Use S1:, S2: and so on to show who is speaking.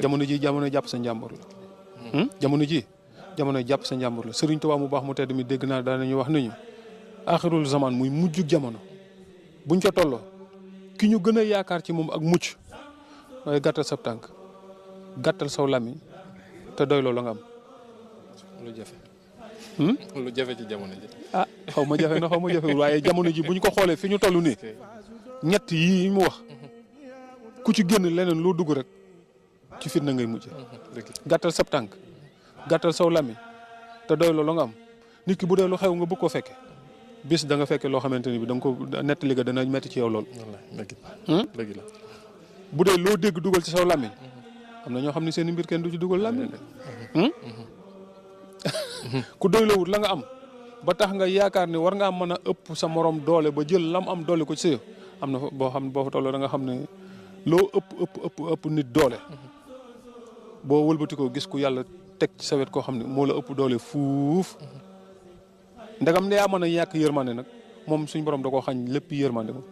S1: jamono ji jamono jàpp sa njàmbur la. jamono ji jamono jàpp sa njàmbur la Sëriñ Tuubaa mu baax mu tedd mi dégg naa daanañu wax nañu axirul zaman muy mujjug jamono buñ ca tolloo ki ñu gën a yaakaar ci moom ak mucc waaye gàttal sab tànk gàttal saw làmmiñ te doy loolu la nga am.
S2: lu jafe. lu jafe ci jamono ji.
S1: ah xaw ma jafe na xaw ma jafewul waaye jamono ji buñ ko xoolee fi ñu toll nii ñett yii mu wax ku ci génn leneen loo dugg rek ci fitna ngay mujj. gàttal sab tànk gàttal saw làmmiñ te doy loolu la nga am nit ki bu dee lu xew nga bëgg koo fekke bis da nga fekke loo xamante ni bi da nga ko nettali ga dana metti ci yow lool.
S2: dëgg la.
S1: bu dee loo dégg dugal ci saw làmmiñ am na ñoo xam ne seen mbir kenn du ci dugal làmmiñ ku doylawut la nga am ba tax nga yaakaar ne war ngaa mën a ëpp sa morom doole ba jël lam am doole ko ci sa am na boo xam boo fa tolloo da nga xam ne loo ëpp nit doole boo wëlbati ko gis ku yàlla teg ci sa wet koo xam ne moo la ëpp doole fuuf ndegam ne yaa mën a ñàkk yërmande nag moom suñ borom da koo xañ lépp yërmande ko